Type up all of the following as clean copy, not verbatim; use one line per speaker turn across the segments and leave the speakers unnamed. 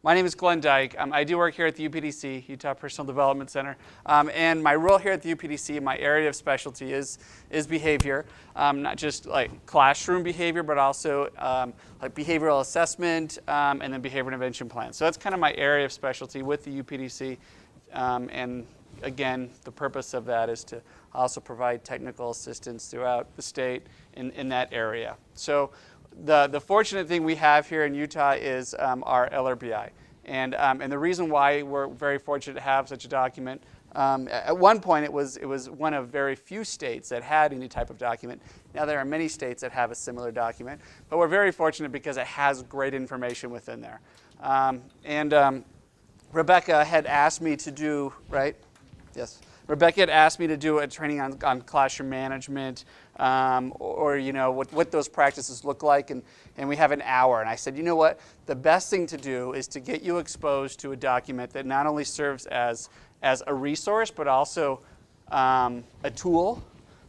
My name is Glenn Dyke. I do work here at the UPDC, Utah Personal Development Center. And my role here at the UPDC, my area of specialty is behavior. Not just like classroom behavior, but also like behavioral assessment and then behavior intervention plans. So that's kind of my area of specialty with the UPDC. And again, the purpose of that is to also provide technical assistance throughout the state in that area. So the fortunate thing we have here in Utah is our LRBI. And the reason why we're very fortunate to have such a document, at one point it was one of very few states that had any type of document. Now there are many states that have a similar document, but we're very fortunate because it has great information within there. Rebecca had asked me to do, right? Yes. Rebecca had asked me to do a training on classroom management, or you know what those practices look like, and we have an hour. And I said, you know what? The best thing to do is to get you exposed to a document that not only serves as a resource, but also a tool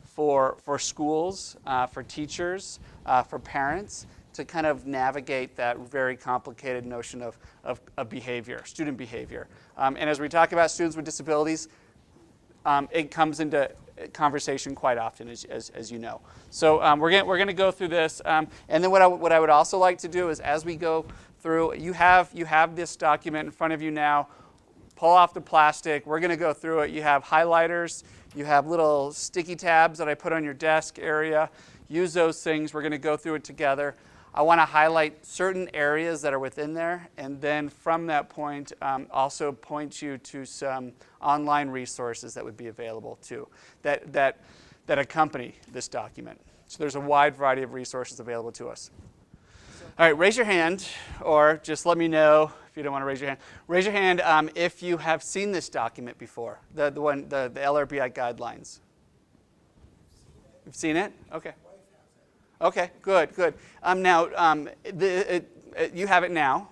for schools, for teachers, for parents, to kind of navigate that very complicated notion of behavior, student behavior. And as we talk about students with disabilities, it comes into conversation quite often, as you know. So we're going to go through this, and then what I would also like to do is, as we go through, you have this document in front of you now. Pull off the plastic. We're going to go through it. You have highlighters. You have little sticky tabs that I put on your desk area. Use those things. We're going to go through it together. I want to highlight certain areas that are within there, and then from that point, also point you to some online resources that would be available too, that accompany this document. So there's a wide variety of resources available to us. All right, raise your hand, or just let me know if you don't want to raise your hand. Raise your hand if you have seen this document before, the LRBI guidelines. You've seen it? Okay. Okay, good. Now, you have it now.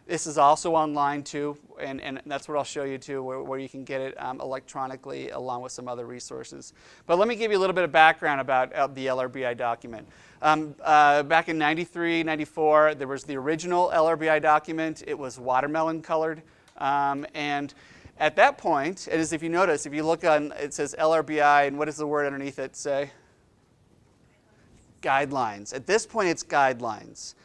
This is also online too, and that's what I'll show you too, where you can get it electronically along with some other resources. But let me give you a little bit of background about the LRBI document. Back in 93, 94, there was the original LRBI document. It was watermelon colored, and at that point, and as if you notice, if you look on, it says LRBI, and what does the word underneath it say? Guidelines. At this point, it's guidelines.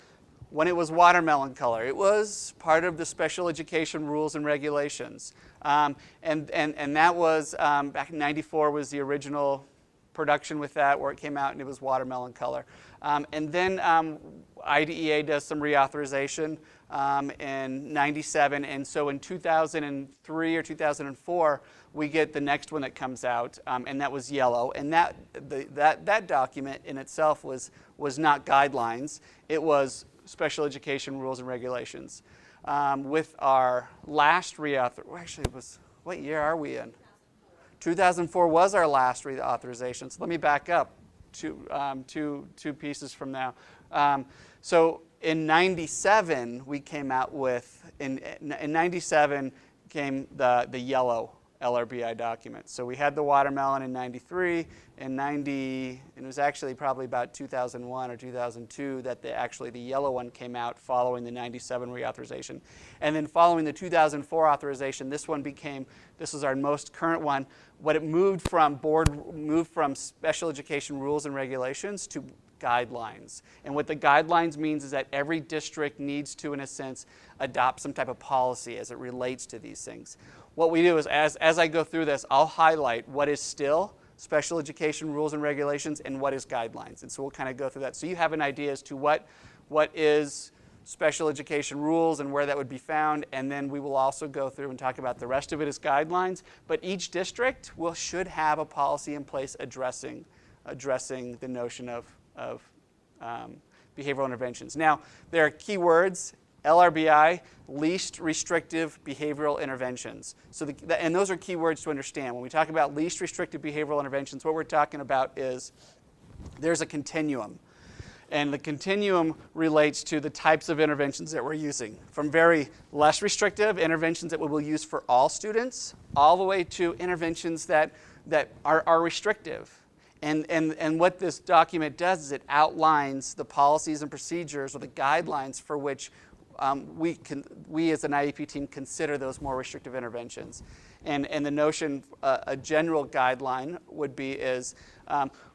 When it was watermelon color, it was part of the special education rules and regulations. And that was, back in 94 was the original production with that, where it came out and it was watermelon color. And then IDEA does some reauthorization in 97, and so in 2003 or 2004, we get the next one that comes out, and that was yellow. And that document in itself was not guidelines. It was special education rules and regulations. With our last actually it was, what year are we in? 2004 was our last reauthorization. So let me back up two pieces from now. So in 97, we came out with, in 97 came the yellow LRBI document. So we had the watermelon in 93, and it was actually probably about 2001 or 2002 that the yellow one came out following the 97 reauthorization. And then following the 2004 authorization, this was our most current one. What it moved from special education rules and regulations to guidelines. And what the guidelines means is that every district needs to, in a sense, adopt some type of policy as it relates to these things. What we do is, as I go through this, I'll highlight what is still special education rules and regulations and what is guidelines. And so we'll kind of go through that. So you have an idea as to what is special education rules and where that would be found. And then we will also go through and talk about the rest of it as guidelines. But each district should have a policy in place addressing the notion of behavioral interventions. Now, there are key words. LRBI, least restrictive behavioral interventions. So and those are key words to understand. When we talk about least restrictive behavioral interventions, what we're talking about is there's a continuum. And the continuum relates to the types of interventions that we're using, from very less restrictive interventions that we will use for all students, all the way to interventions that are restrictive. And what this document does is it outlines the policies and procedures or the guidelines for which we as an IEP team consider those more restrictive interventions. And the notion, a general guideline would be is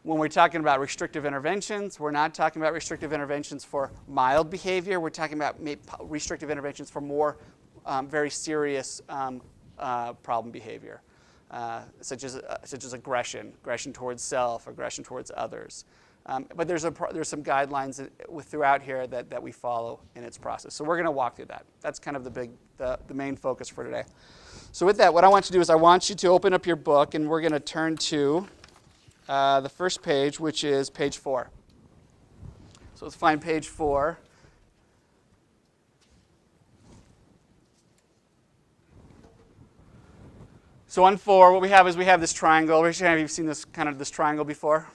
when we're talking about restrictive interventions, we're not talking about restrictive interventions for mild behavior. We're talking about restrictive interventions for more very serious problem behavior, such as aggression towards self, aggression towards others. But there's some guidelines throughout here that we follow in its process. So we're going to walk through that. That's kind of the main focus for today. So with that, what I want you to do is I want you to open up your book, and we're going to turn to the first page, which is page 4. So let's find page 4. So on 4, what we have is we have this triangle. Have you seen this triangle before?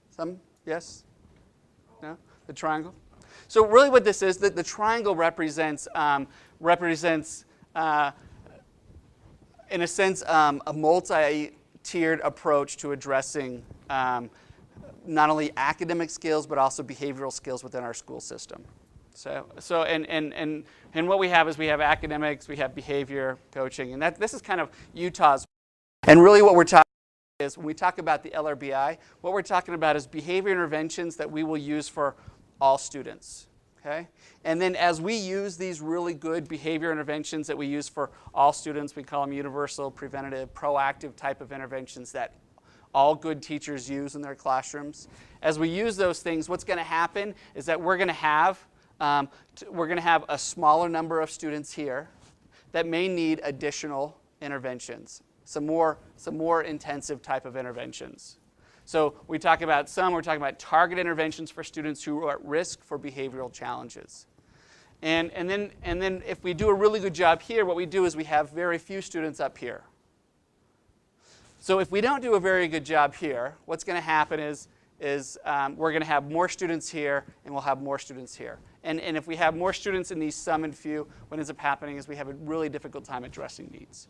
Some? Yes? No? The triangle? So really what this is, the triangle represents in a sense, a multi-tiered approach to addressing not only academic skills, but also behavioral skills within our school system. So and what we have is we have academics, we have behavior, coaching, and this is kind of Utah's. And really what we're talking about is when we talk about the LRBI, what we're talking about is behavior interventions that we will use for all students. Okay? And then as we use these really good behavior interventions that we use for all students, we call them universal, preventative, proactive type of interventions that all good teachers use in their classrooms. As we use those things, what's going to happen is that we're going to have a smaller number of students here that may need additional interventions, some more intensive type of interventions. So we're talking about target interventions for students who are at risk for behavioral challenges. And then if we do a really good job here, what we do is we have very few students up here. So if we don't do a very good job here, what's going to happen is we're going to have more students here, and we'll have more students here. And if we have more students in these some and few, what ends up happening is we have a really difficult time addressing needs.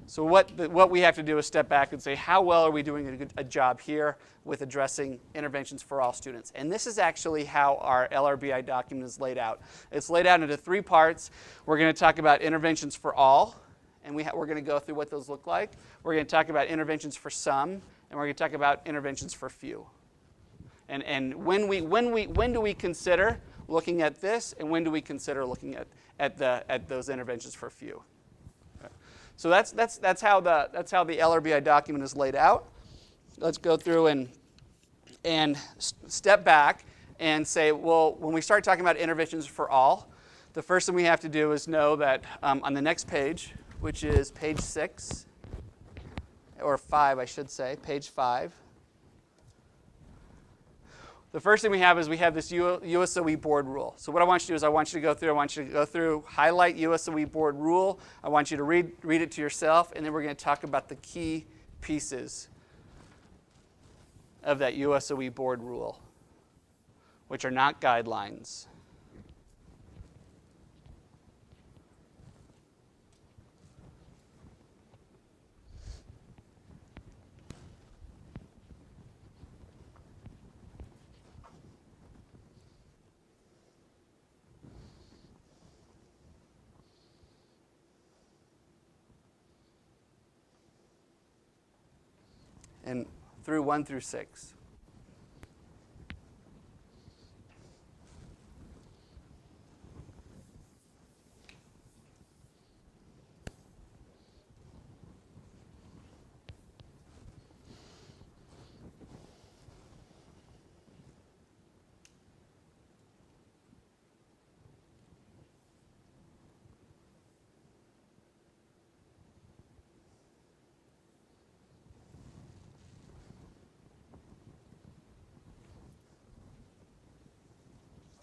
So what we have to do is step back and say, how well are we doing a job here with addressing interventions for all students? And this is actually how our LRBI document is laid out. It's laid out into 3 parts. We're going to talk about interventions for all, and we're going to go through what those look like. We're going to talk about interventions for some, and we're going to talk about interventions for few. And when do we consider looking at this, and when do we consider looking at those interventions for few? So that's how the LRBI document is laid out. Let's go through and step back and say, well, when we start talking about interventions for all, the first thing we have to do is know that on the next page, which is page 6, or 5, I should say, page 5. The first thing we have is we have this USOE board rule. So what I want you to do is I want you to go through, highlight USOE board rule. I want you to read it to yourself, and then we're going to talk about the key pieces of that USOE board rule, which are not guidelines. And through 1 through 6.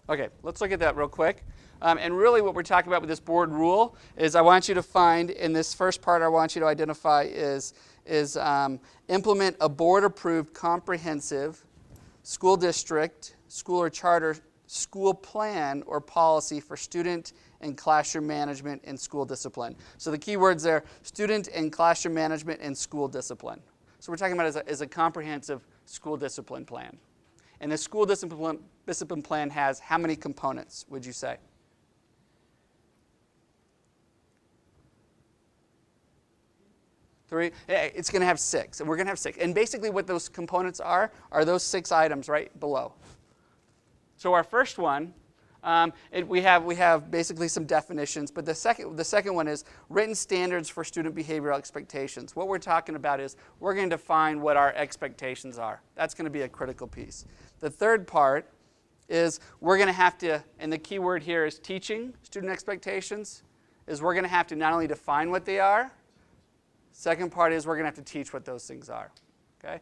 Okay, let's look at that real quick. And really what we're talking about with this board rule is I want you to find, in this first part I want you to identify is implement a board-approved comprehensive school district, school or charter, school plan or policy for student and classroom management and school discipline. So the key words there, student and classroom management and school discipline. So we're talking about as a comprehensive school discipline plan. And the school discipline plan has how many components, would you say? 3? It's going to have 6, and we're going to have 6. And basically what those components are those 6 items right below. So our first one, we have basically some definitions, but the second one is written standards for student behavioral expectations. What we're talking about is we're going to define what our expectations are. That's going to be a critical piece. The third part is we're going to have to, and the key word here is teaching student expectations, is we're going to have to not only define what they are, second part is we're going to have to teach what those things are. Okay?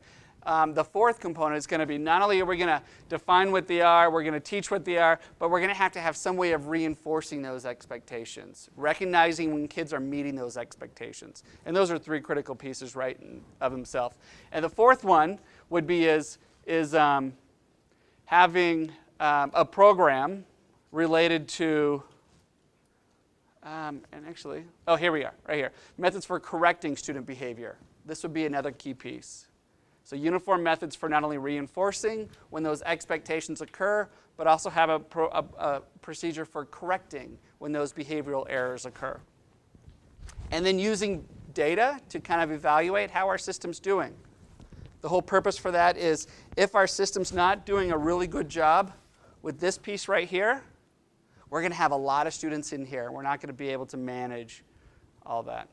The fourth component is going to be not only are we going to define what they are, we're going to teach what they are, but we're going to have some way of reinforcing those expectations, recognizing when kids are meeting those expectations. And those are 3 critical pieces right of themselves. And the fourth one would be having a program related to, here we are, right here. Methods for correcting student behavior. This would be another key piece. So uniform methods for not only reinforcing when those expectations occur, but also have a procedure for correcting when those behavioral errors occur. And then using data to kind of evaluate how our system's doing. The whole purpose for that is if our system's not doing a really good job with this piece right here, we're going to have a lot of students in here. We're not going to be able to manage all that.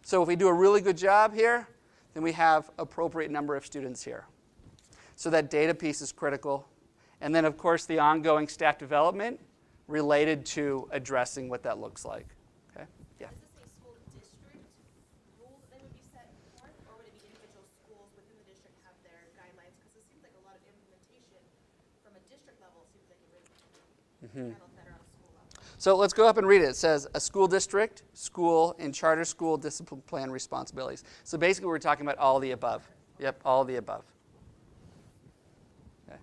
So if we do a really good job here, then we have appropriate number of students here. So that data piece is critical. And then, of course, the ongoing staff development related to addressing what that looks like. Okay? Yeah.
Is this a school district rule that they would be set forth, or would it be individual schools within the district have their guidelines? Because it seems like a lot of implementation from a district level seems like it would handle better on a school level.
So let's go up and read it. It says a school district, school, and charter school discipline plan responsibilities. So basically we're talking about all the above. Yep, all the above. Okay.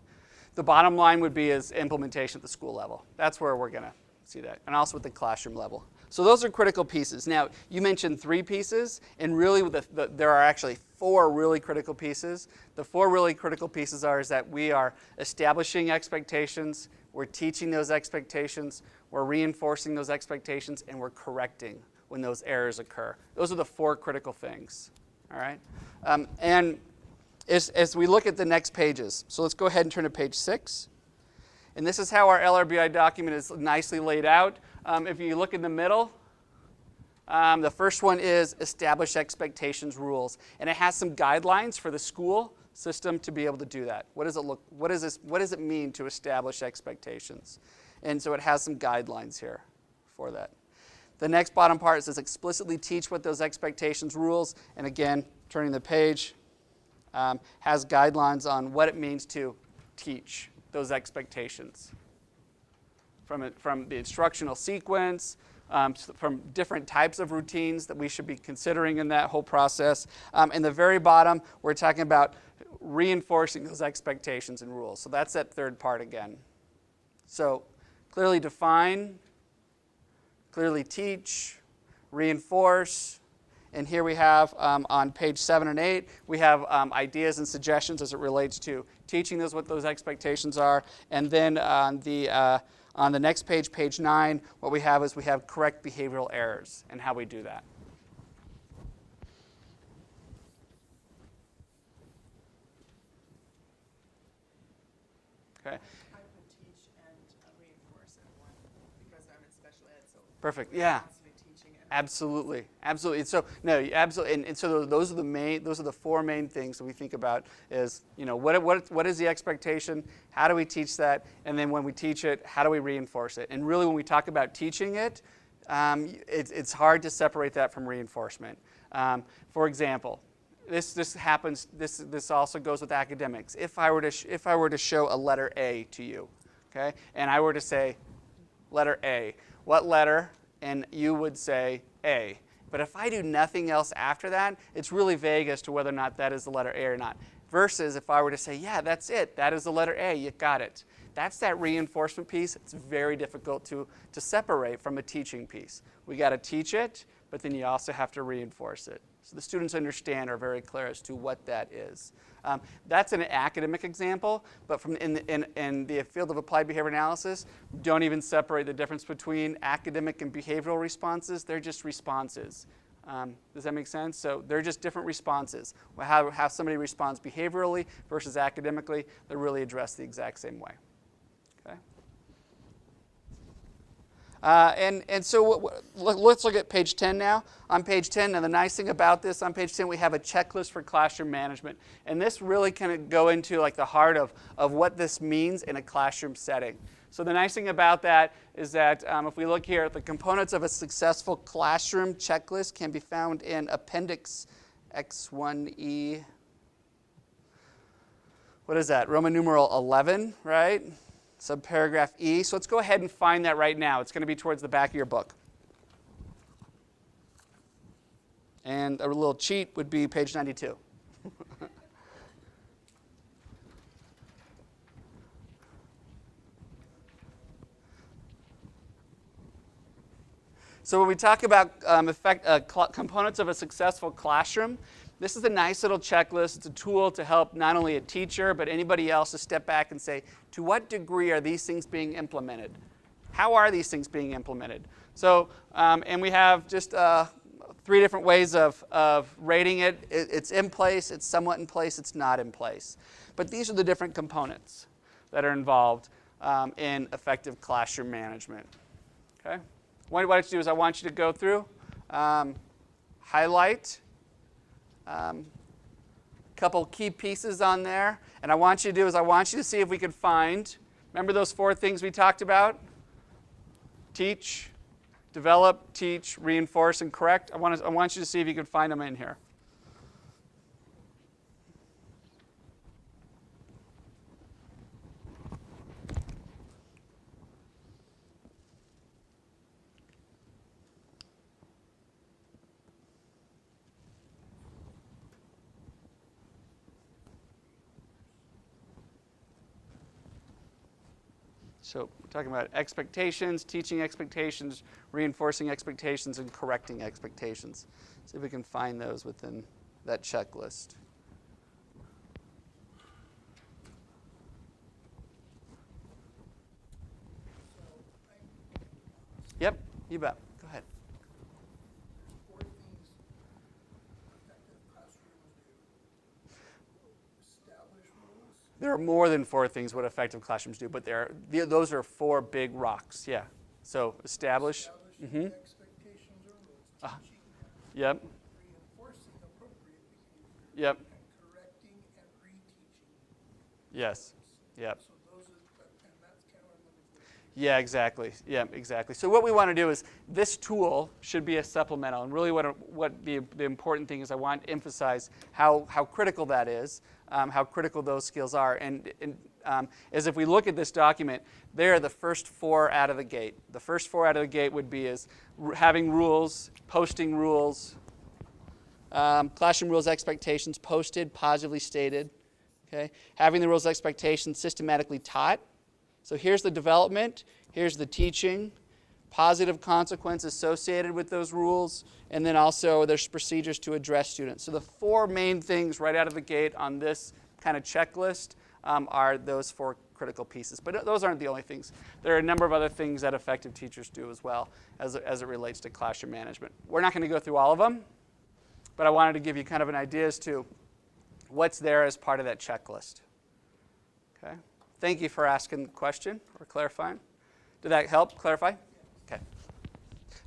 The bottom line would be is implementation at the school level. That's where we're going to see that. And also at the classroom level. So those are critical pieces. Now, you mentioned 3 pieces, and really there are actually 4 really critical pieces. The 4 really critical pieces is that we are establishing expectations, we're teaching those expectations, we're reinforcing those expectations, and we're correcting when those errors occur. Those are the 4 critical things. All right? And as we look at the next pages, so let's go ahead and turn to page 6. And this is how our LRBI document is nicely laid out. If you look in the middle, the first one is establish expectations rules. And it has some guidelines for the school system to be able to do that. What does it mean to establish expectations? And so it has some guidelines here for that. The next bottom part says explicitly teach what those expectations rules. And again, turning the page, has guidelines on what it means to teach those expectations. From the instructional sequence, from different types of routines that we should be considering in that whole process. In the very bottom, we're talking about reinforcing those expectations and rules. So that's that third part again. So clearly define, clearly teach, reinforce, and here we have on page 7 and 8, we have ideas and suggestions as it relates to teaching those what those expectations are. And then on the next page, page 9, what we have is we have correct behavioral errors and how we do that. Okay.
I could teach and reinforce in one because I'm in special ed. So
perfect. Yeah. Absolutely, absolutely. So no, absolutely, and so those are the 4 main things that we think about. Is what is the expectation? How do we teach that? And then when we teach it, how do we reinforce it? And really, when we talk about teaching it, it's hard to separate that from reinforcement. For example, this happens. This also goes with academics. If I were to show a letter A to you, okay, and I were to say, letter A, what letter? And you would say A. But if I do nothing else after that, it's really vague as to whether or not that is the letter A or not. Versus if I were to say, yeah, that's it. That is the letter A. You got it. That's that reinforcement piece. It's very difficult to separate from a teaching piece. We got to teach it, but then you also have to reinforce it. So the students understand, are very clear as to what that is. That's an academic example, but in the field of applied behavior analysis, don't even separate the difference between academic and behavioral responses. They're just responses. Does that make sense? So they're just different responses. How somebody responds behaviorally versus academically, they're really addressed the exact same way. Okay? And so let's look at page 10 now. On page 10, now the nice thing about this, on page 10 we have a checklist for classroom management. And this really can go into like the heart of what this means in a classroom setting. So the nice thing about that is that if we look here, the components of a successful classroom checklist can be found in Appendix X1E. What is that? Roman numeral 11, right? Subparagraph E. So let's go ahead and find that right now. It's going to be towards the back of your book. And a little cheat would be page 92. So when we talk about components of a successful classroom, this is a nice little checklist. It's a tool to help not only a teacher, but anybody else to step back and say, to what degree are these things being implemented? How are these things being implemented? So, and we have just 3 different ways of rating it. It's in place, it's somewhat in place, it's not in place. But these are the different components that are involved in effective classroom management. Okay? What I want you to do is I want you to go through, highlight a couple key pieces on there. And I want you to do is I want you to see if we can find, remember those 4 things we talked about? Teach, develop, teach, reinforce, and correct. I want you to see if you can find them in here. So we're talking about expectations, teaching expectations, reinforcing expectations, and correcting expectations. See if we can find those within that checklist. Yep, you bet. Go ahead.
4 things effective classrooms do. Establish rules.
There are more than 4 things what effective classrooms do, but those are 4 big rocks. Yeah. So establish.
Establishing expectations or rules. Teaching.
Yep.
Reinforcing appropriate behavior.
Yep.
And correcting and reteaching.
Yes. Yep.
So those are, and that's kind of number 4.
Yeah, exactly. Yeah, exactly. So what we want to do is this tool should be a supplemental. And really what the important thing is I want to emphasize how critical that is, how critical those skills are. And as if we look at this document, they are the first 4 out of the gate. The first 4 out of the gate would be is having rules, posting rules, classroom rules expectations posted, positively stated. Okay? Having the rules expectations systematically taught. So here's the development, here's the teaching, positive consequence associated with those rules, and then also there's procedures to address students. So the 4 main things right out of the gate on this kind of checklist are those 4 critical pieces. But those aren't the only things. There are a number of other things that effective teachers do as well as it relates to classroom management. We're not going to go through all of them, but I wanted to give you kind of an idea as to what's there as part of that checklist. Okay? Thank you for asking the question or clarifying. Did that help clarify? Okay. All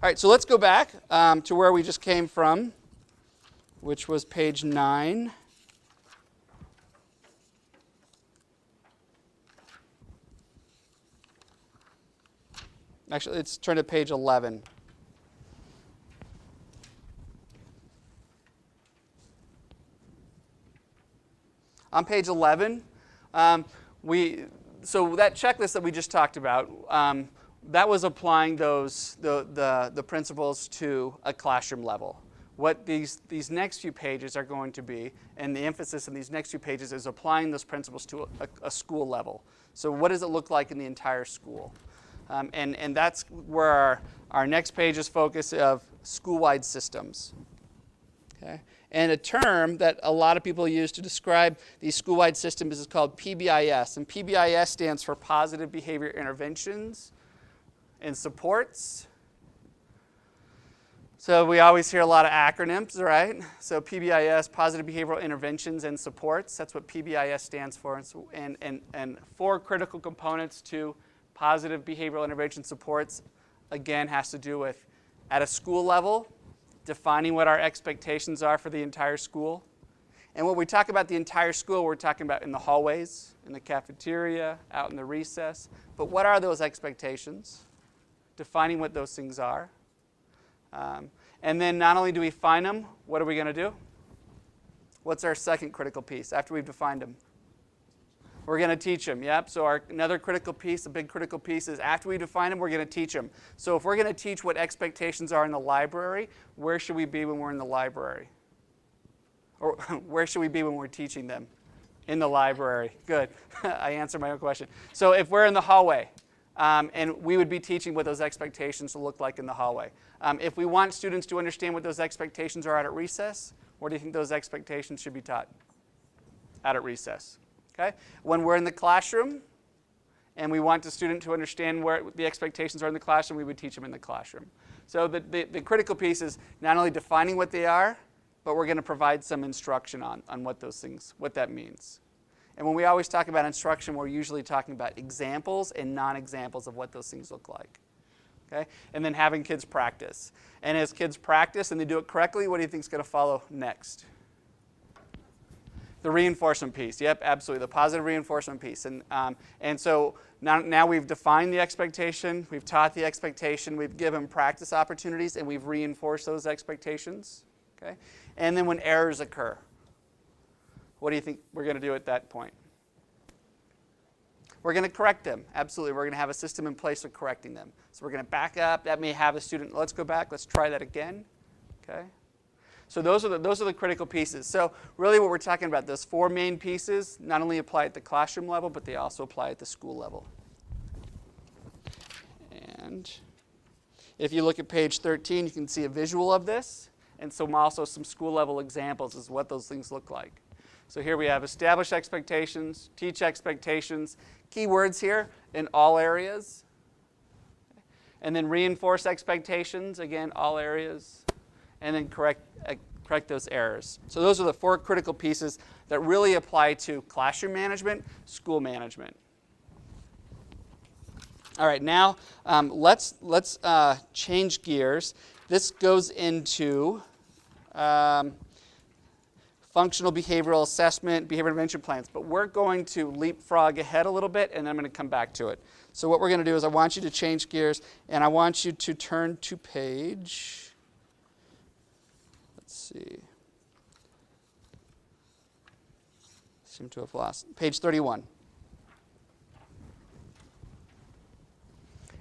right, so let's go back to where we just came from, which was page 9. Actually, let's turn to page 11. On page 11, so that checklist that we just talked about, that was applying the principles to a classroom level. What these next few pages are going to be, and the emphasis in these next few pages is applying those principles to a school level. So what does it look like in the entire school? And that's where our next page's focus of school-wide systems. Okay? And a term that a lot of people use to describe these school-wide systems is called PBIS. And PBIS stands for Positive Behavior Interventions and Supports. So we always hear a lot of acronyms, right? So PBIS, Positive Behavioral Interventions and Supports. That's what PBIS stands for. And 4 critical components to positive behavioral intervention supports, again, has to do with, at a school level, defining what our expectations are for the entire school. And when we talk about the entire school, we're talking about in the hallways, in the cafeteria, out in the recess. But what are those expectations? Defining what those things are. And then not only do we find them, what are we going to do? What's our second critical piece after we've defined them? We're going to teach them, yep. So another critical piece, a big critical piece is after we define them, we're going to teach them. So if we're going to teach what expectations are in the library, where should we be when we're in the library? Or where should we be when we're teaching them? In the library. Good. I answered my own question. So if we're in the hallway, and we would be teaching what those expectations will look like in the hallway. If we want students to understand what those expectations are out at recess, where do you think those expectations should be taught? Out at recess. Okay? When we're in the classroom and we want the student to understand where the expectations are in the classroom, we would teach them in the classroom. So the critical piece is not only defining what they are, but we're going to provide some instruction on what those things, what that means. And when we always talk about instruction, we're usually talking about examples and non-examples of what those things look like. Okay? And then having kids practice. And as kids practice and they do it correctly, what do you think is going to follow next? The reinforcement piece. Yep, absolutely. The positive reinforcement piece. And so now we've defined the expectation, we've taught the expectation, we've given practice opportunities, and we've reinforced those expectations. Okay? And then when errors occur, what do you think we're going to do at that point? We're going to correct them. Absolutely. We're going to have a system in place for correcting them. So we're going to back up. That may have a student, let's go back, let's try that again. Okay? So those are the critical pieces. So really what we're talking about, those 4 main pieces, not only apply at the classroom level, but they also apply at the school level. And if you look at page 13, you can see a visual of this, and also some school level examples as what those things look like. So here we have establish expectations, teach expectations, key words here in all areas. And then reinforce expectations, again, all areas. And then correct those errors. So those are the 4 critical pieces that really apply to classroom management, school management. All right, now let's change gears. This goes into functional behavioral assessment, behavior intervention plans. But we're going to leapfrog ahead a little bit, and then I'm going to come back to it. So what we're going to do is I want you to change gears, and I want you to turn to page, let's see, seem to have lost, page 31.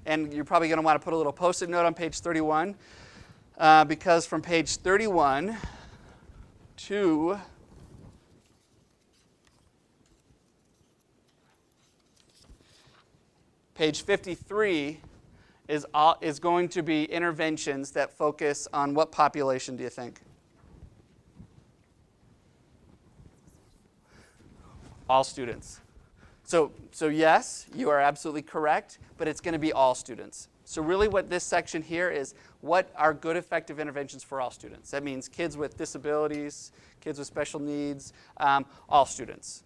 And you're probably going to want to put a little Post-it note on page 31, because from page 31 to page 53 is going to be interventions that focus on what population, do you think? All students. So yes, you are absolutely correct, but it's going to be all students. So really what this section here is, what are good effective interventions for all students? That means kids with disabilities, kids with special needs, all students.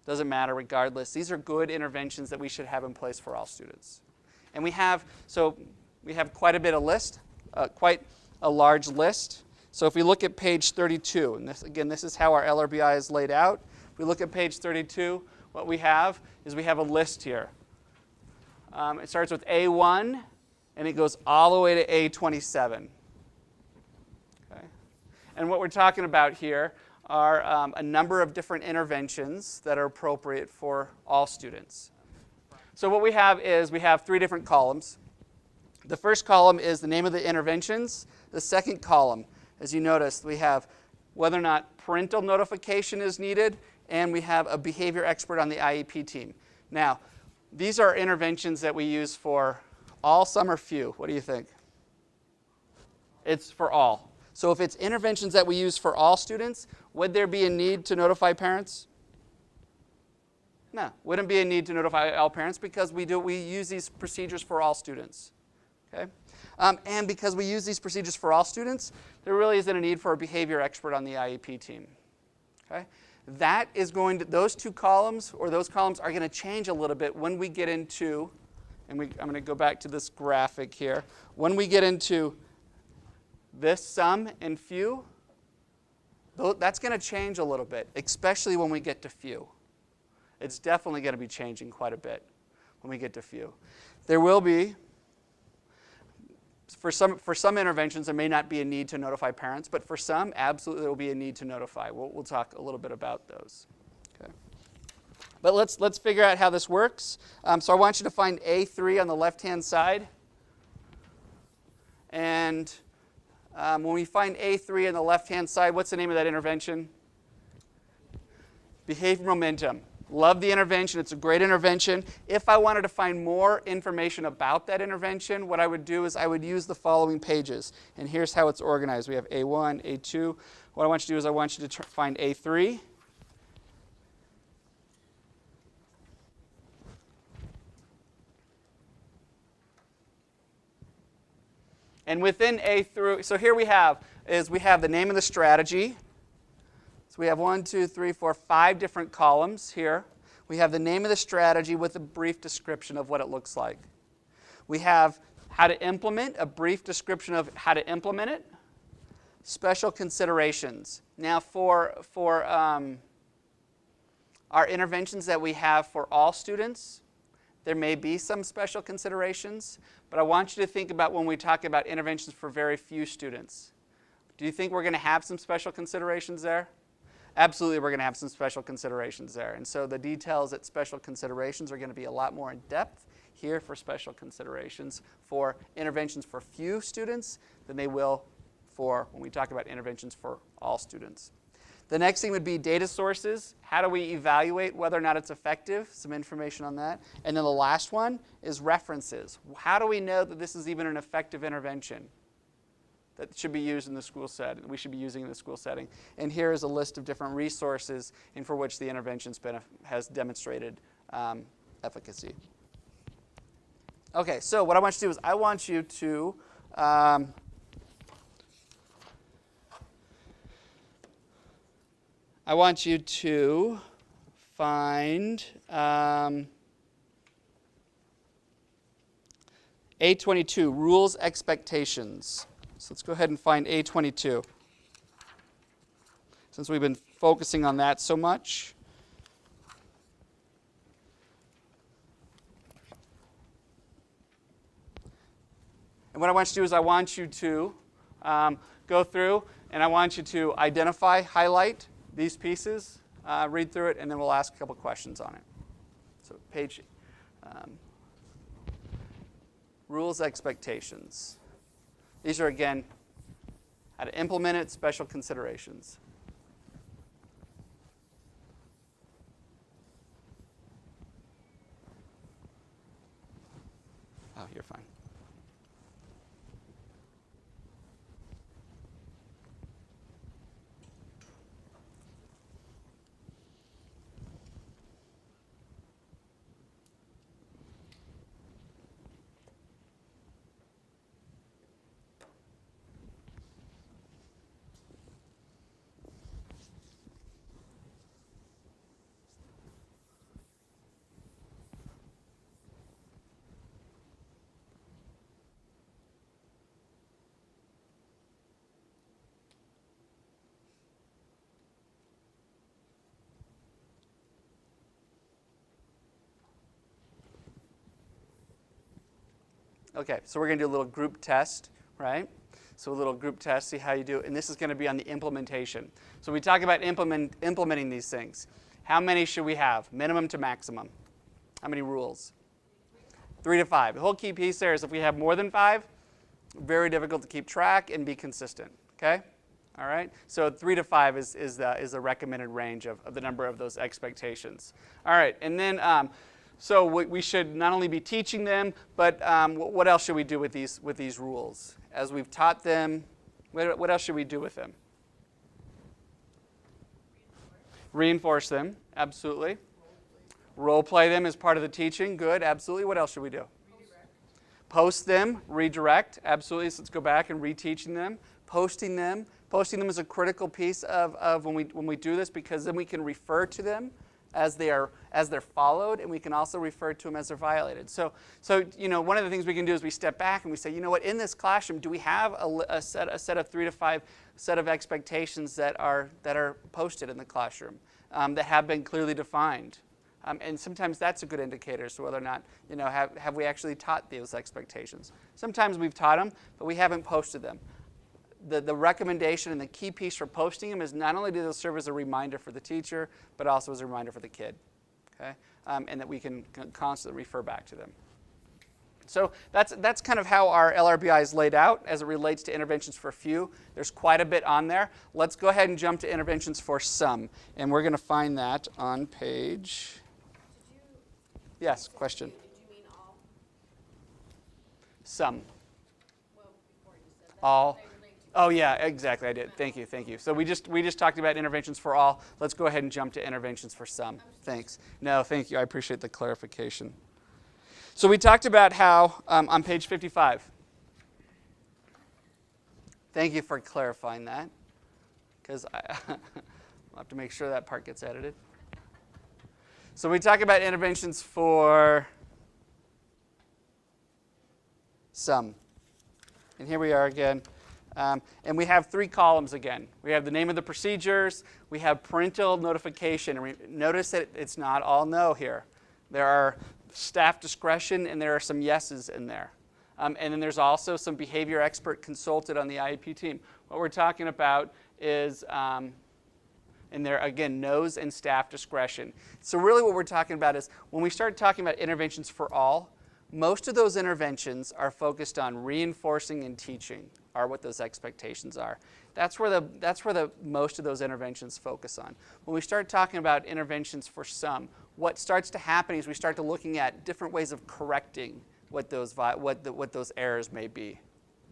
Doesn't matter regardless. These are good interventions that we should have in place for all students. And we have quite a bit of list, quite a large list. So if we look at page 32, and this is how our LRBI is laid out. If we look at page 32, what we have is we have a list here. It starts with A1, and it goes all the way to A27. Okay? And what we're talking about here are a number of different interventions that are appropriate for all students. So what we have is we have 3 different columns. The first column is the name of the interventions. The second column, as you noticed, we have whether or not parental notification is needed, and we have a behavior expert on the IEP team. Now, these are interventions that we use for all, some, or few. What do you think? It's for all. So if it's interventions that we use for all students, would there be a need to notify parents? No, wouldn't be a need to notify all parents because we use these procedures for all students. Okay? And because we use these procedures for all students, there really isn't a need for a behavior expert on the IEP team. Okay? That is going to, those two columns, or those columns are going to change a little bit when we get into, and I'm going to go back to this graphic here. When we get into this some and few, that's going to change a little bit, especially when we get to few. It's definitely going to be changing quite a bit when we get to few. There will be, for some interventions, there may not be a need to notify parents, but for some, absolutely there will be a need to notify. We'll talk a little bit about those. Okay. But let's figure out how this works. So I want you to find A3 on the left-hand side. And when we find A3 on the left-hand side, what's the name of that intervention? Behavior momentum. Love the intervention. It's a great intervention. If I wanted to find more information about that intervention, what I would do is I would use the following pages. And here's how it's organized. We have A1, A2. What I want you to do is I want you to find A3. And within A3, so here we have the name of the strategy. So we have 5 different columns here. We have the name of the strategy with a brief description of what it looks like. We have how to implement, a brief description of how to implement it. Special considerations. Now for our interventions that we have for all students, there may be some special considerations, but I want you to think about when we talk about interventions for very few students. Do you think we're going to have some special considerations there? Absolutely, we're going to have some special considerations there. And so the details at special considerations are going to be a lot more in depth here for special considerations for interventions for few students than they will for when we talk about interventions for all students. The next thing would be data sources. How do we evaluate whether or not it's effective? Some information on that. And then the last one is references. How do we know that this is even an effective intervention that should be used in the school setting, we should be using in the school setting? And here is a list of different resources and for which the intervention has demonstrated efficacy. Okay, so what I want you to do is I want you to find A22, rules expectations. So let's go ahead and find A22. Since we've been focusing on that so much. And what I want you to do is I want you to go through and I want you to identify, highlight these pieces, read through it, and then we'll ask a couple questions on it. So page rules expectations. These are, again, how to implement it, special considerations. Oh, you're fine. Okay, so we're going to do a little group test, right? So a little group test, see how you do. And this is going to be on the implementation. So we talk about implementing these things. How many should we have, minimum to maximum? How many rules? 3 to 5. The whole key piece there is if we have more than 5, very difficult to keep track and be consistent, okay? All right, so 3 to 5 is the recommended range of the number of those expectations. All right, and then so we should not only be teaching them, but what else should we do with these rules? As we've taught them, What else should we do with them? Reinforce them, absolutely. Role play them as part of the teaching, good, absolutely. What else should we do? Post them, redirect, absolutely. So let's go back and reteaching them. Posting them is a critical piece of when we do this, because then we can refer to them as they're followed, and we can also refer to them as they're violated. So one of the things we can do is we step back and we say, you know what, in this classroom, do we have a set of 3 to 5 set of expectations that are posted in the classroom that have been clearly defined? And sometimes that's a good indicator as to whether or not, have we actually taught those expectations. Sometimes we've taught them, but we haven't posted them. The recommendation and the key piece for posting them is not only do those serve as a reminder for the teacher, but also as a reminder for the kid, okay? And that we can constantly refer back to them. So that's kind of how our LRBI is laid out as it relates to interventions for few. There's quite a bit on there. Let's go ahead and jump to interventions for some. And we're going to find that on page... Yes, question.
Did you mean all?
Some.
Well, before you said that.
All.
They relate to
Oh yeah, exactly. I did. Thank you. So we just talked about interventions for all. Let's go ahead and jump to interventions for some. Thanks. No, thank you. I appreciate the clarification. So we talked about how on page 55. Thank you for clarifying that, because I'll have to make sure that part gets edited. So we talk about interventions for some. And here we are again. And we have 3 columns again. We have the name of the procedures. We have parental notification. And notice that it's not all no here. There are staff discretion, and there are some yeses in there. And then there's also some behavior expert consulted on the IEP team. What we're talking about is... and there, again, no's and staff discretion. So really what we're talking about is when we start talking about interventions for all, most of those interventions are focused on reinforcing and teaching, are what those expectations are. That's where the most of those interventions focus on. When we start talking about interventions for some, what starts to happen is we start to looking at different ways of correcting what those errors may be.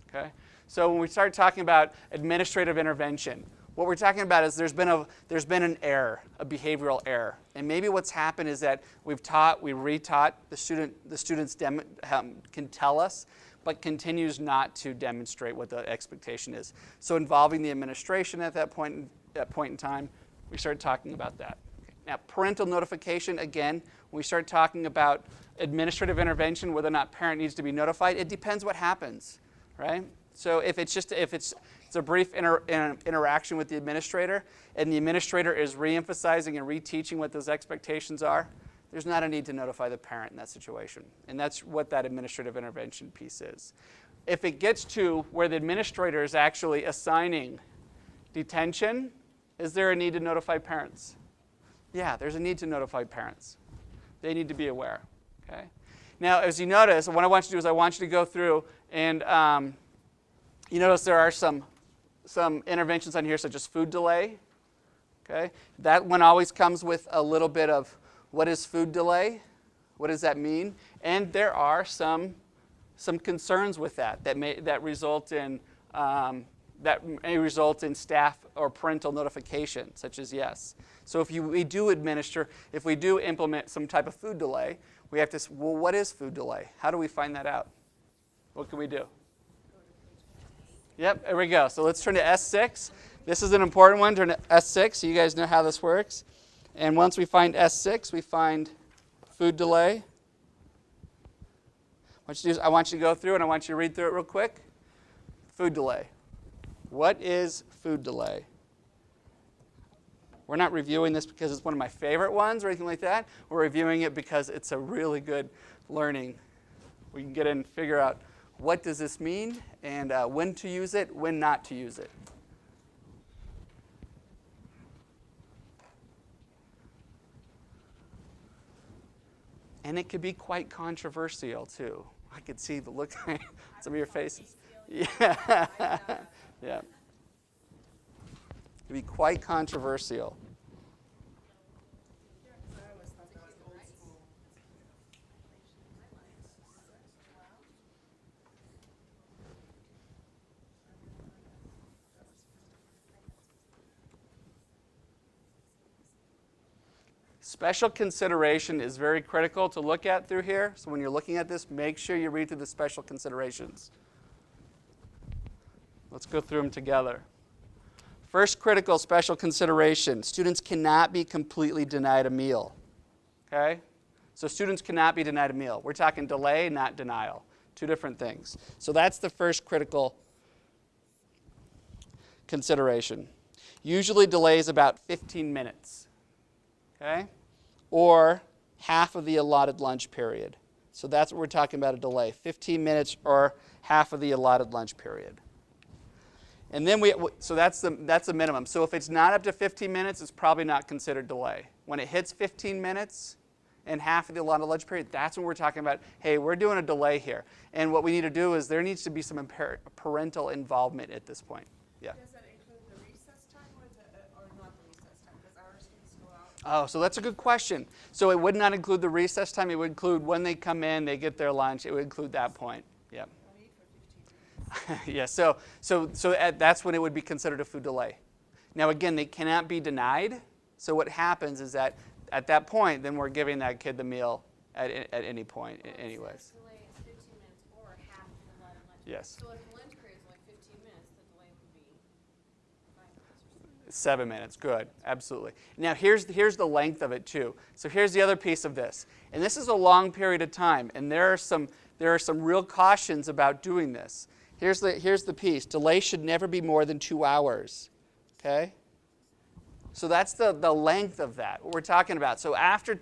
Okay? So when we start talking about administrative intervention, what we're talking about is there's been an error, a behavioral error. And maybe what's happened is that we've taught, we retaught, the students can tell us, but continues not to demonstrate what the expectation is. So involving the administration at that point in time, we start talking about that. Okay. Now, parental notification, again, when we start talking about administrative intervention, whether or not parent needs to be notified, it depends what happens, right? So if it's a brief interaction with the administrator, and the administrator is reemphasizing and reteaching what those expectations are, there's not a need to notify the parent in that situation. And that's what that administrative intervention piece is. If it gets to where the administrator is actually assigning detention, is there a need to notify parents? Yeah, there's a need to notify parents. They need to be aware. Okay. Now, as you notice, what I want you to do is I want you to go through and you notice there are some interventions on here, such as food delay. Okay, that one always comes with a little bit of what is food delay, what does that mean, and there are some concerns with that may result in staff or parental notification, such as yes. So if we do implement some type of food delay, we have to, well, what is food delay? How do we find that out? What can we do? Yep, there we go. So let's turn to S6. This is an important one. Turn to S6 so you guys know how this works. And once we find S6, we find food delay. I want you to go through and I want you to read through it real quick. Food delay. What is food delay? We're not reviewing this because it's one of my favorite ones or anything like that. We're reviewing it because it's a really good learning. We can get in and figure out what does this mean and when to use it, when not to use it. And it could be quite controversial too. I could see the look on some of your faces. Yeah. Yeah. It could be quite controversial.
I always thought that was old school.
Special consideration is very critical to look at through here. So when you're looking at this, make sure you read through the special considerations. Let's go through them together. First critical special consideration, students cannot be completely denied a meal. Okay? So students cannot be denied a meal. We're talking delay, not denial. Two different things. So that's the first critical consideration. Usually delays about 15 minutes. Okay? Or half of the allotted lunch period. So that's what we're talking about, a delay. 15 minutes or half of the allotted lunch period. And then so that's the minimum. So if it's not up to 15 minutes, it's probably not considered delay. When it hits 15 minutes and half of the allotted lunch period, that's when we're talking about, hey, we're doing a delay here. And what we need to do is there needs to be some parental involvement at this point. Yeah.
Does that include the recess time or not the recess time? Because our students go out.
Oh, so that's a good question. So it would not include the recess time. It would include when they come in, they get their lunch. It would include that point. Yeah.
I'll eat for 15 minutes.
Yeah. So that's when it would be considered a food delay. Now again, they cannot be denied. So what happens is that at that point, then we're giving that kid the meal at any point, anyways.
Delay is 15 minutes or half of the allotted lunch.
Yes.
So if the lunch period is only 15 minutes, the delay would be 5 minutes or something.
7 minutes, good, absolutely. Now here's the length of it too. So here's the other piece of this, and this is a long period of time, and there are some real cautions about doing this. Here's the piece. Delay should never be more than 2 hours. Okay. So that's the length of that. What we're talking about. So after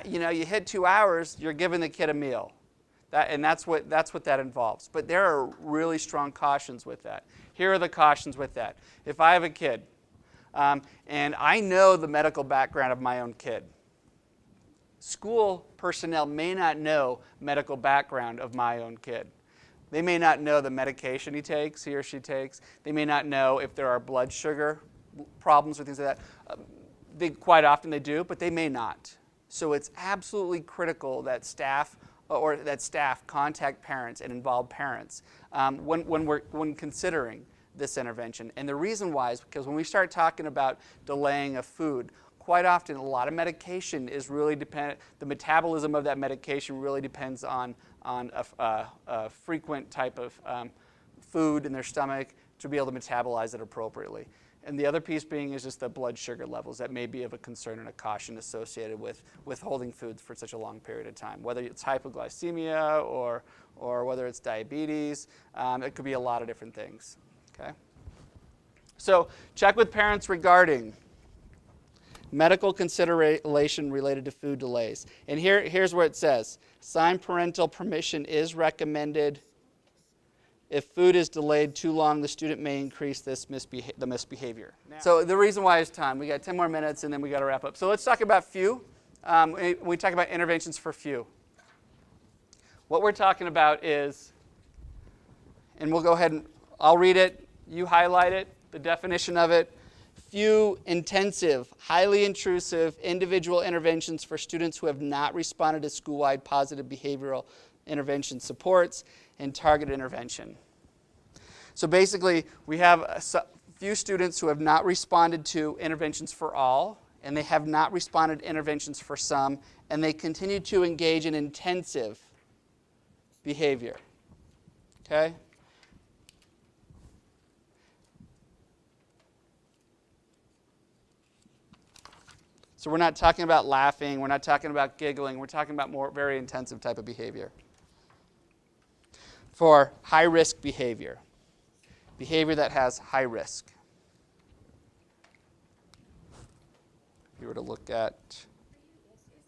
you hit 2 hours, you're giving the kid a meal. That's what that involves. But there are really strong cautions with that. Here are the cautions with that. If I have a kid, and I know the medical background of my own kid, school personnel may not know medical background of my own kid. They may not know the medication he or she takes. They may not know if there are blood sugar problems or things like that. Quite often they do, but they may not. So it's absolutely critical that staff contact parents and involve parents when considering this intervention. And the reason why is because when we start talking about delaying of food, quite often a lot of medication is really dependent. The metabolism of that medication really depends on a frequent type of food in their stomach to be able to metabolize it appropriately. And the other piece being is just the blood sugar levels that may be of a concern and a caution associated with withholding foods for such a long period of time, whether it's hypoglycemia or whether it's diabetes. It could be a lot of different things. Okay. So check with parents regarding medical consideration related to food delays. And here's where it says, signed parental permission is recommended. If food is delayed too long, the student may increase the misbehavior. So the reason why is time. We got 10 more minutes, and then we got to wrap up. So let's talk about few. We talk about interventions for few. What we're talking about is, and we'll go ahead and I'll read it, you highlight it, the definition of it. Few intensive, highly intrusive individual interventions for students who have not responded to school-wide positive behavioral intervention supports and targeted intervention. So basically, we have a few students who have not responded to interventions for all, and they have not responded to interventions for some, and they continue to engage in intensive behavior. Okay? So we're not talking about laughing, we're not talking about giggling, we're talking about more very intensive type of behavior. For high-risk behavior that has high risk. If you were to look at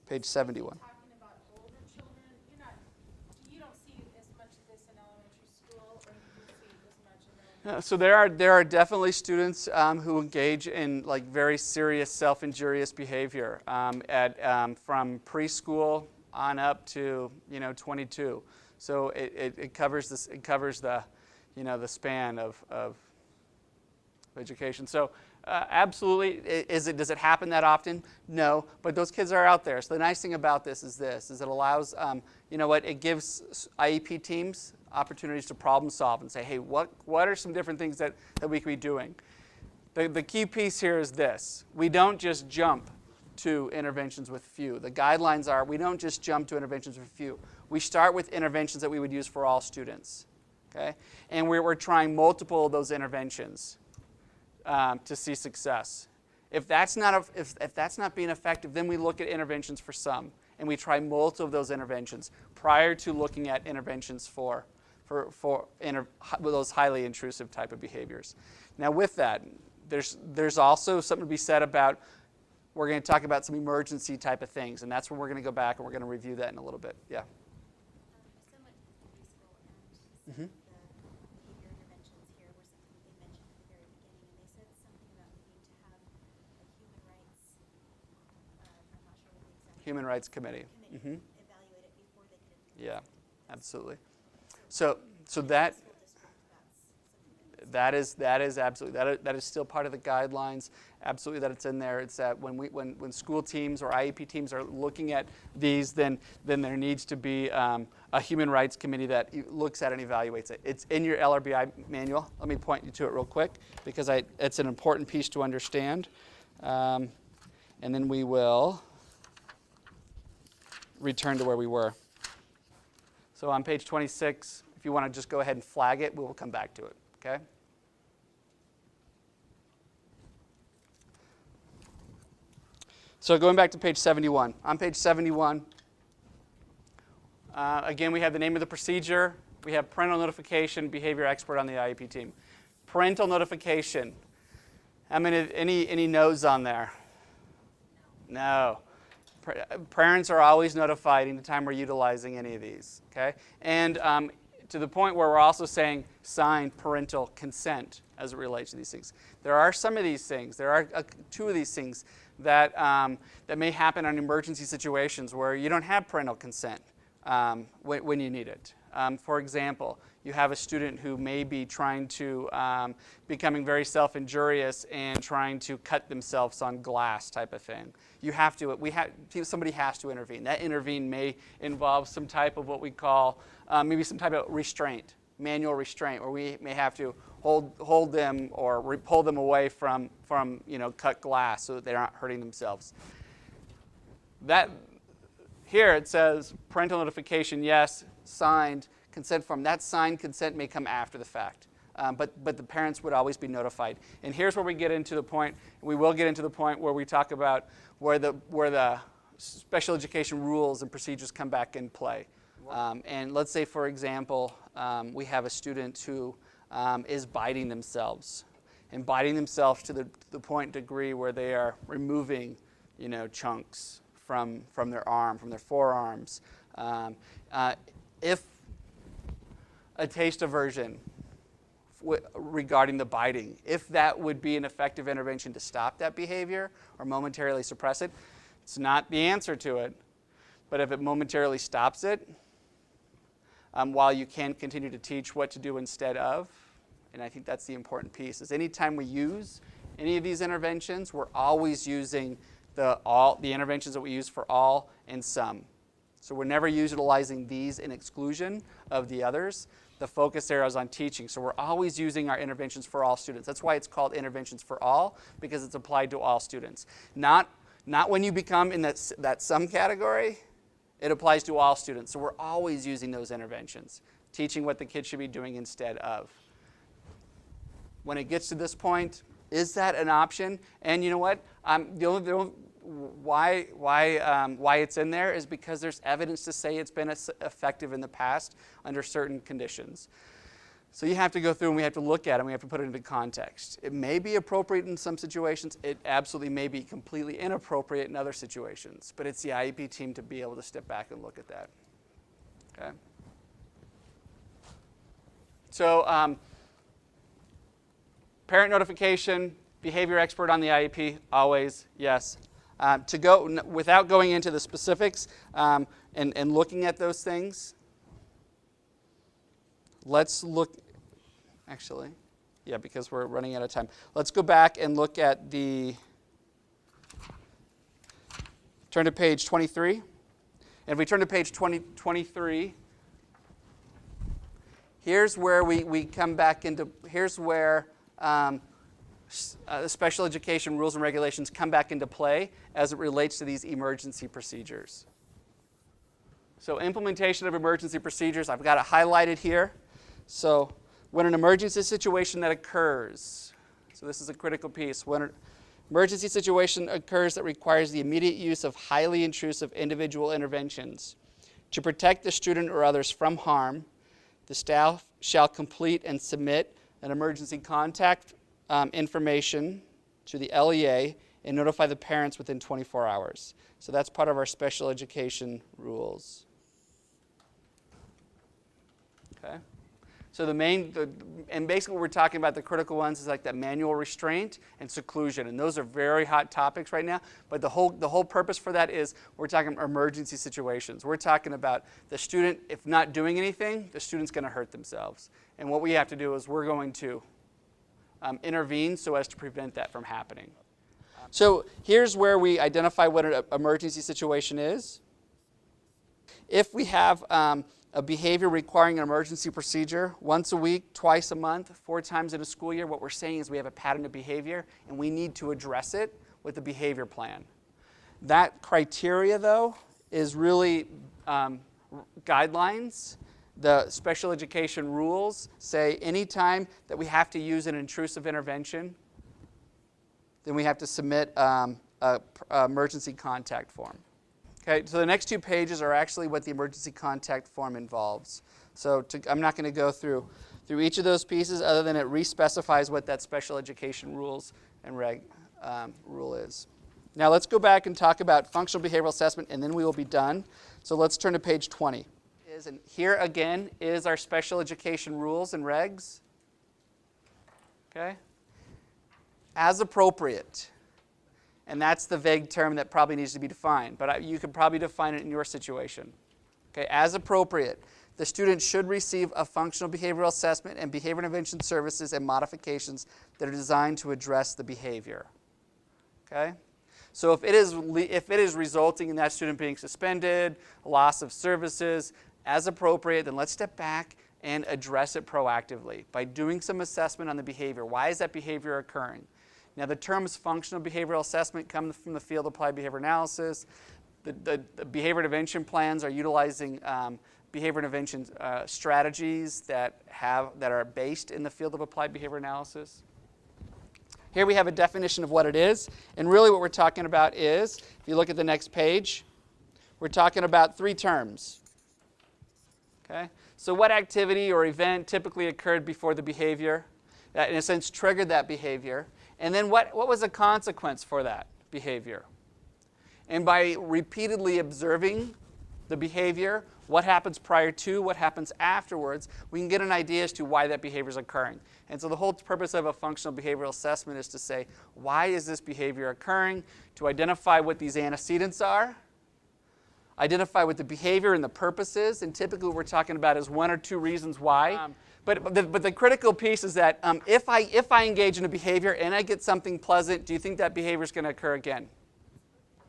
page 71.
Talking about older children, you don't see as much of this in elementary school, or you do see as much in elementary.
So there are definitely students who engage in like very serious self-injurious behavior from preschool on up to 22. So it covers this. It covers the the span of education. So absolutely, does it happen that often? No, but those kids are out there. So the nice thing about this is it allows it gives IEP teams opportunities to problem solve and say, hey, what are some different things that we could be doing? The key piece here is this: we don't just jump to interventions with few. The guidelines are we don't just jump to interventions with few. We start with interventions that we would use for all students. Okay? And we're trying multiple of those interventions to see success. If that's not being effective, then we look at interventions for some, and we try multiple of those interventions prior to looking at interventions for those highly intrusive type of behaviors. Now, with that, there's also something to be said about, we're going to talk about some emergency type of things, and that's where we're going to go back and we're going to review that in a little bit. Yeah.
I went to preschool, and some of the behavior interventions here were something they mentioned at the very beginning, and they said something about needing to have a human rights, I'm not sure what the exact
Human Rights Committee.
evaluate it before they could implement
Yeah, absolutely. So that
school district, that's something
that is absolutely that is still part of the guidelines. Absolutely, that it's in there. It's that when school teams or IEP teams are looking at these, then there needs to be a human rights committee that looks at and evaluates it. It's in your LRBI manual. Let me point you to it real quick because it's an important piece to understand, and then we will return to where we were. So on page 26, if you want to just go ahead and flag it, we will come back to it, okay? So going back to page 71. On page 71, again, we have the name of the procedure. We have parental notification, behavior expert on the IEP team. Parental notification. How many, any no's on there? No. Parents are always notified anytime we're utilizing any of these, okay? And to the point where we're also saying signed parental consent as it relates to these things. There are some of these things, there are two of these things that may happen in emergency situations where you don't have parental consent when you need it. For example, you have a student who may be trying to, becoming very self-injurious and trying to cut themselves on glass type of thing. Somebody has to intervene. That intervene may involve some type of what we call, maybe some type of restraint, manual restraint, where we may have to hold them or pull them away from cut glass so that they're not hurting themselves. That here it says parental notification, yes, signed, consent form. That signed consent may come after the fact, but the parents would always be notified. And here's where we get into the point. We will get into the point where we talk about where the special education rules and procedures come back in play. And let's say, for example, we have a student who is biting themselves, and biting themselves to the point degree where they are removing, chunks from their arm, from their forearms. If a taste aversion regarding the biting, if that would be an effective intervention to stop that behavior or momentarily suppress it, it's not the answer to it. But if it momentarily stops it, while you can continue to teach what to do instead of, and I think that's the important piece, is anytime we use any of these interventions, we're always using the interventions that we use for all and some. So we're never utilizing these in exclusion of the others. The focus there is on teaching. So we're always using our interventions for all students. That's why it's called interventions for all, because it's applied to all students. Not when you become in that some category, it applies to all students. So we're always using those interventions, teaching what the kids should be doing instead of. When it gets to this point, is that an option? And you know what? Why it's in there is because there's evidence to say it's been effective in the past under certain conditions. So you have to go through and we have to look at it and we have to put it into context. It may be appropriate in some situations. It absolutely may be completely inappropriate in other situations. But it's the IEP team to be able to step back and look at that. Okay? So parent notification, behavior expert on the IEP, always, yes. Without going into the specifics and looking at those things, let's look, actually, yeah, because we're running out of time. Let's go back and look at turn to page 23. And if we turn to page 23, here's where we come back into, here's where the special education rules and regulations come back into play as it relates to these emergency procedures. So implementation of emergency procedures, I've got it highlighted here. So when an emergency situation that occurs, so this is a critical piece, when an emergency situation occurs that requires the immediate use of highly intrusive individual interventions to protect the student or others from harm, the staff shall complete and submit an emergency contact information to the LEA and notify the parents within 24 hours. So that's part of our special education rules. Okay. So and basically what we're talking about, the critical ones is like that manual restraint and seclusion, and those are very hot topics right now. But the whole purpose for that is we're talking emergency situations. We're talking about the student, if not doing anything, the student's going to hurt themselves. And what we have to do is we're going to intervene so as to prevent that from happening. So here's where we identify what an emergency situation is. If we have a behavior requiring an emergency procedure once a week, twice a month, 4 times in a school year, what we're saying is we have a pattern of behavior and we need to address it with a behavior plan. That criteria, though, is really guidelines. The special education rules say anytime that we have to use an intrusive intervention, then we have to submit an emergency contact form. Okay, so the next 2 pages are actually what the emergency contact form involves. So I'm not going to go through each of those pieces other than it re-specifies what that special education rules and rule is. Now let's go back and talk about functional behavioral assessment, and then we will be done. So let's turn to page 20. And here again is our special education rules and regs. Okay? As appropriate. And that's the vague term that probably needs to be defined, but you could probably define it in your situation. Okay, as appropriate, the student should receive a functional behavioral assessment and behavior intervention services and modifications that are designed to address the behavior. Okay, so if it is resulting in that student being suspended, loss of services, as appropriate, then let's step back and address it proactively by doing some assessment on the behavior. Why is that behavior occurring? Now, the terms functional behavioral assessment come from the field of applied behavior analysis. The behavior intervention plans are utilizing behavior intervention strategies that are based in the field of applied behavior analysis. Here we have a definition of what it is. And really what we're talking about is, if you look at the next page, we're talking about 3 terms. Okay? So what activity or event typically occurred before the behavior that, in a sense, triggered that behavior? And then what was the consequence for that behavior? And by repeatedly observing the behavior, what happens prior to, what happens afterwards, we can get an idea as to why that behavior is occurring. And so the whole purpose of a functional behavioral assessment is to say, why is this behavior occurring? To identify what these antecedents are, identify what the behavior and the purpose is, and typically what we're talking about is 1 or 2 reasons why. But the critical piece is that if I engage in a behavior and I get something pleasant, do you think that behavior is going to occur again?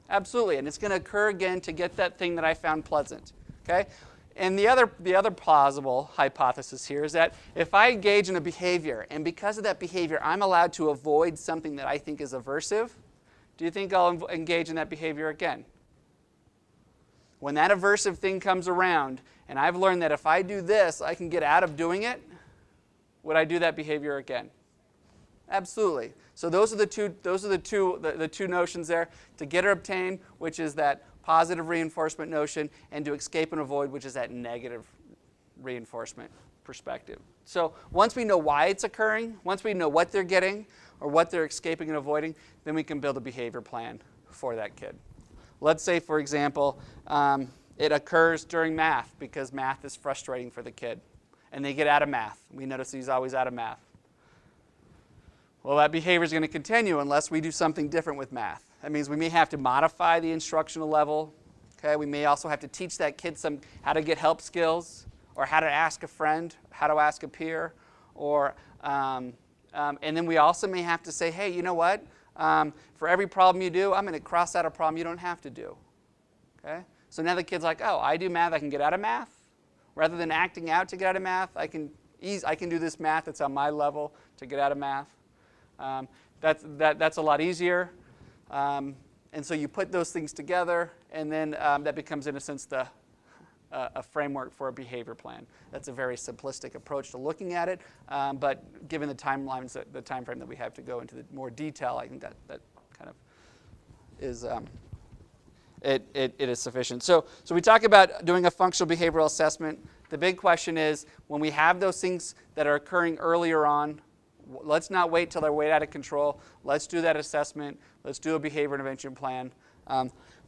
Absolutely, and it's going to occur again to get that thing that I found pleasant. Okay? And the other plausible hypothesis here is that if I engage in a behavior and because of that behavior I'm allowed to avoid something that I think is aversive, do you think I'll engage in that behavior again? When that aversive thing comes around, and I've learned that if I do this, I can get out of doing it, would I do that behavior again? Absolutely. So those are the two notions there: to get or obtain, which is that positive reinforcement notion, and to escape and avoid, which is that negative reinforcement perspective. So once we know why it's occurring, once we know what they're getting or what they're escaping and avoiding, then we can build a behavior plan for that kid. Let's say, for example, it occurs during math because math is frustrating for the kid. And they get out of math. We notice he's always out of math. Well, that behavior is going to continue unless we do something different with math. That means we may have to modify the instructional level. Okay? We may also have to teach that kid how to get help skills, or how to ask a friend, how to ask a peer. And then we also may have to say, hey, you know what? For every problem you do, I'm going to cross out a problem you don't have to do. Okay? So now the kid's like, oh, I do math, I can get out of math. Rather than acting out to get out of math, I can do this math that's on my level to get out of math. That's a lot easier. And so you put those things together, and then that becomes, in a sense, a framework for a behavior plan. That's a very simplistic approach to looking at it, but given the timelines, the time frame that we have to go into the more detail, I think that kind of is it is sufficient. So we talk about doing a functional behavioral assessment. The big question is, when we have those things that are occurring earlier on, let's not wait till they're way out of control. Let's do that assessment. Let's do a behavior intervention plan.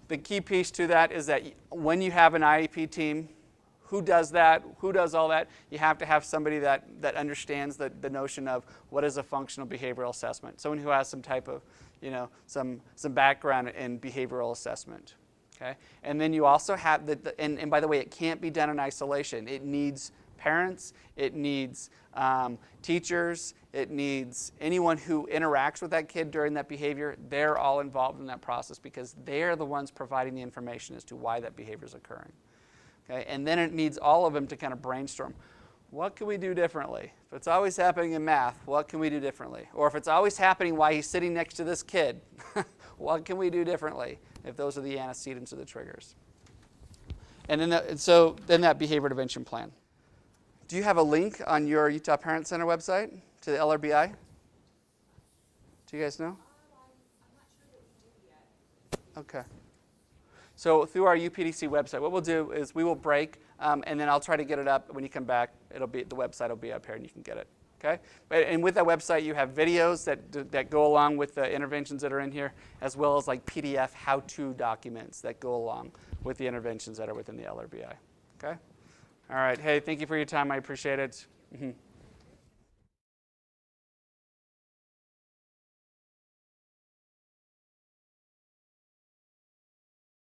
The key piece to that is that when you have an IEP team, who does that? Who does all that? You have to have somebody that understands the notion of what is a functional behavioral assessment. Someone who has some type of, some background in behavioral assessment. Okay? And then you also have, and by the way, it can't be done in isolation. It needs parents, it needs teachers, it needs anyone who interacts with that kid during that behavior. They're all involved in that process because they're the ones providing the information as to why that behavior is occurring. Okay? And then it needs all of them to kind of brainstorm. What can we do differently? If it's always happening in math, what can we do differently? Or if it's always happening while he's sitting next to this kid, what can we do differently? If those are the antecedents or the triggers. And then then that behavior intervention plan. Do you have a link on your Utah Parent Center website to the LRBI? Do you guys know?
I'm not sure that we do yet.
Okay. So through our UPDC website, what we'll do is we will break, and then I'll try to get it up. When you come back, the website will be up here, and you can get it. Okay. And with that website, you have videos that go along with the interventions that are in here, as well as like PDF how-to documents that go along with the interventions that are within the LRBI. Okay. All right. Hey, thank you for your time. I appreciate it.